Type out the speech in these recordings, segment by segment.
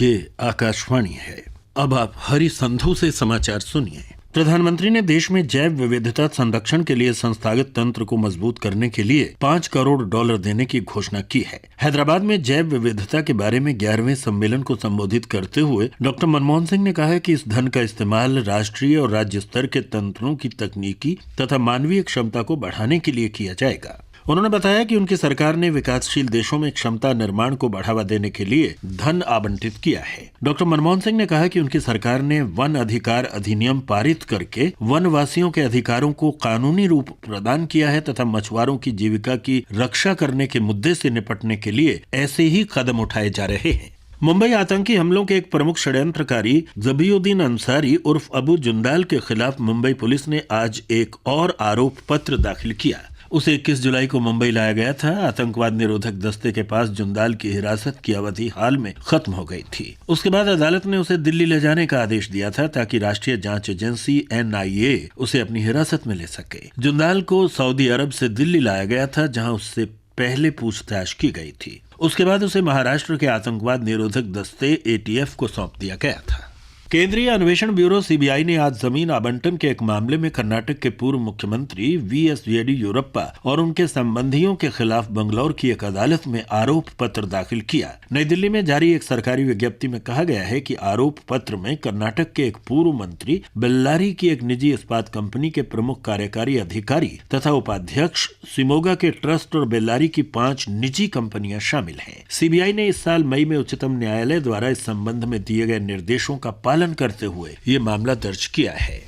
ये आकाशवाणी है। अब आप हरि संधू से समाचार सुनिए। प्रधानमंत्री ने देश में जैव विविधता संरक्षण के लिए संस्थागत तंत्र को मजबूत करने के लिए $5 करोड़ देने की घोषणा की है। हैदराबाद में जैव विविधता के बारे में 11वें सम्मेलन को संबोधित करते हुए डॉक्टर मनमोहन सिंह ने कहा है कि इस धन का इस्तेमाल राष्ट्रीय और राज्य स्तर के तंत्रों की तकनीकी तथा मानवीय क्षमता को बढ़ाने के लिए किया जाएगा। उन्होंने बताया कि उनकी सरकार ने विकासशील देशों में क्षमता निर्माण को बढ़ावा देने के लिए धन आवंटित किया है। डॉक्टर मनमोहन सिंह ने कहा कि उनकी सरकार ने वन अधिकार अधिनियम पारित करके वनवासियों के अधिकारों को कानूनी रूप प्रदान किया है तथा मछुआरों की जीविका की रक्षा करने के मुद्दे से निपटने के लिए ऐसे ही कदम उठाए जा रहे हैं। मुंबई आतंकी हमलों के एक प्रमुख षड्यंत्रकारी ज़बीउद्दीन अंसारी उर्फ अबू जुंदाल के खिलाफ मुंबई पुलिस ने आज एक और आरोप पत्र दाखिल किया। उसे 21 जुलाई को मुंबई लाया गया था। आतंकवाद निरोधक दस्ते के पास जुंदाल की हिरासत की अवधि हाल में खत्म हो गई थी। उसके बाद अदालत ने उसे दिल्ली ले जाने का आदेश दिया था ताकि राष्ट्रीय जांच एजेंसी NIA उसे अपनी हिरासत में ले सके। जुंदाल को सऊदी अरब से दिल्ली लाया गया था, जहां उससे पहले पूछताछ की गई थी। उसके बाद उसे महाराष्ट्र के आतंकवाद निरोधक दस्ते ATF को सौंप दिया गया था। केंद्रीय अन्वेषण ब्यूरो CBI ने आज जमीन आवंटन के एक मामले में कर्नाटक के पूर्व मुख्यमंत्री VS येडियुरप्पा और उनके संबंधियों के खिलाफ बंगलौर की एक अदालत में आरोप पत्र दाखिल किया। नई दिल्ली में जारी एक सरकारी विज्ञप्ति में कहा गया है कि आरोप पत्र में कर्नाटक के एक पूर्व मंत्री, बेल्लारी की एक निजी इस्पात कंपनी के प्रमुख कार्यकारी अधिकारी तथा उपाध्यक्ष, सिमोगा के ट्रस्ट और बेल्लारी की 5 निजी कंपनियां शामिल हैं। CBI ने इस साल मई में उच्चतम न्यायालय द्वारा इस संबंध में दिए गए निर्देशों का पालन करते हुए ये मामला दर्ज किया है।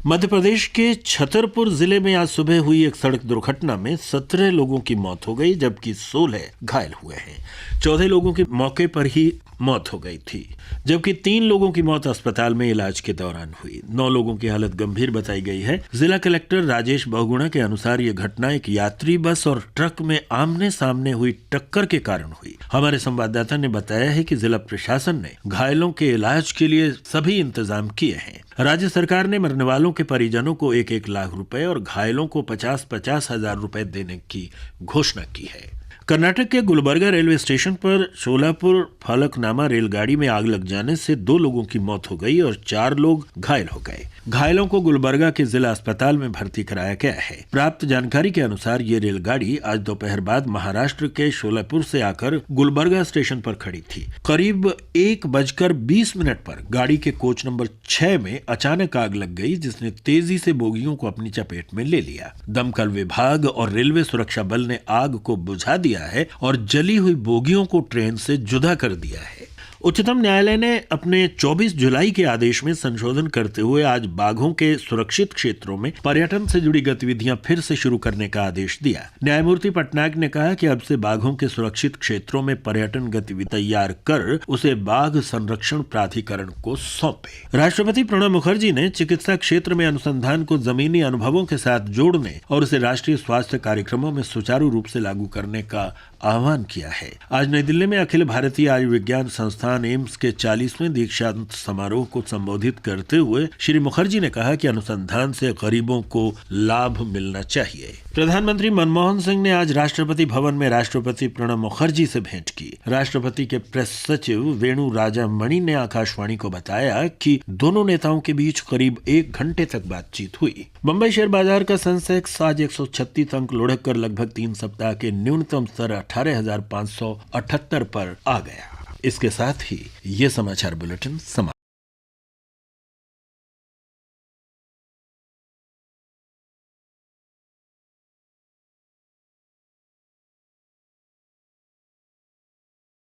मध्य प्रदेश के छतरपुर जिले में आज सुबह हुई एक सड़क दुर्घटना में 17 लोगों की मौत हो गई, जबकि 16 घायल हुए हैं। 14 लोगों की मौके पर ही मौत हो गई थी, जबकि 3 लोगों की मौत अस्पताल में इलाज के दौरान हुई। 9 लोगों की हालत गंभीर बताई गई है। जिला कलेक्टर राजेश बहुगुणा के अनुसार ये घटना एक यात्री बस और ट्रक में आमने सामने हुई टक्कर के कारण हुई। हमारे संवाददाता ने बताया है कि जिला प्रशासन ने घायलों के इलाज के लिए सभी इंतजाम किए हैं। राज्य सरकार ने मरने वालों के परिजनों को 1-1 लाख रुपए और घायलों को 50-50 हजार रुपए देने की घोषणा की है। कर्नाटक के गुलबर्गा रेलवे स्टेशन पर शोलापुर फलकनामा रेलगाड़ी में आग लग जाने से 2 लोगों की मौत हो गई और 4 लोग घायल हो गए। घायलों को गुलबर्गा के जिला अस्पताल में भर्ती कराया गया है। प्राप्त जानकारी के अनुसार ये रेलगाड़ी आज दोपहर बाद महाराष्ट्र के शोलापुर से आकर गुलबर्गा स्टेशन पर खड़ी थी। करीब 1:20 पर गाड़ी के कोच नंबर 6 में अचानक आग लग गई, जिसने तेजी से बोगियों को अपनी चपेट में ले लिया। दमकल विभाग और रेलवे सुरक्षा बल ने आग को बुझा दिया है और जली हुई बोगियों को ट्रेन से जुदा कर दिया है। उच्चतम न्यायालय ने अपने 24 जुलाई के आदेश में संशोधन करते हुए आज बाघों के सुरक्षित क्षेत्रों में पर्यटन से जुड़ी गतिविधियां फिर से शुरू करने का आदेश दिया। न्यायमूर्ति पटनायक ने कहा कि अब से बाघों के सुरक्षित क्षेत्रों में पर्यटन गतिविधि तैयार कर उसे बाघ संरक्षण प्राधिकरण को सौंपे। राष्ट्रपति प्रणब मुखर्जी ने चिकित्सा क्षेत्र में अनुसंधान को जमीनी अनुभवों के साथ जोड़ने और उसे राष्ट्रीय स्वास्थ्य कार्यक्रमों में सुचारू रूप से लागू करने का आह्वान किया है। आज नई दिल्ली में अखिल भारतीय आयुर्विज्ञान संस्थान एम्स के 40वें दीक्षांत समारोह को संबोधित करते हुए श्री मुखर्जी ने कहा कि अनुसंधान से गरीबों को लाभ मिलना चाहिए। प्रधानमंत्री मनमोहन सिंह ने आज राष्ट्रपति भवन में राष्ट्रपति प्रणब मुखर्जी से भेंट की। राष्ट्रपति के प्रेस सचिव वेणु राजामणि ने आकाशवाणी को बताया कि दोनों नेताओं के बीच करीब 1 घंटे तक बातचीत हुई। मुंबई शेयर बाजार का सेंसेक्स आज 136 अंक लुढ़क कर लगभग 3 सप्ताह के न्यूनतम स्तर 18,578 पर आ गया। इसके साथ ही ये समाचार बुलेटिन समाप्त।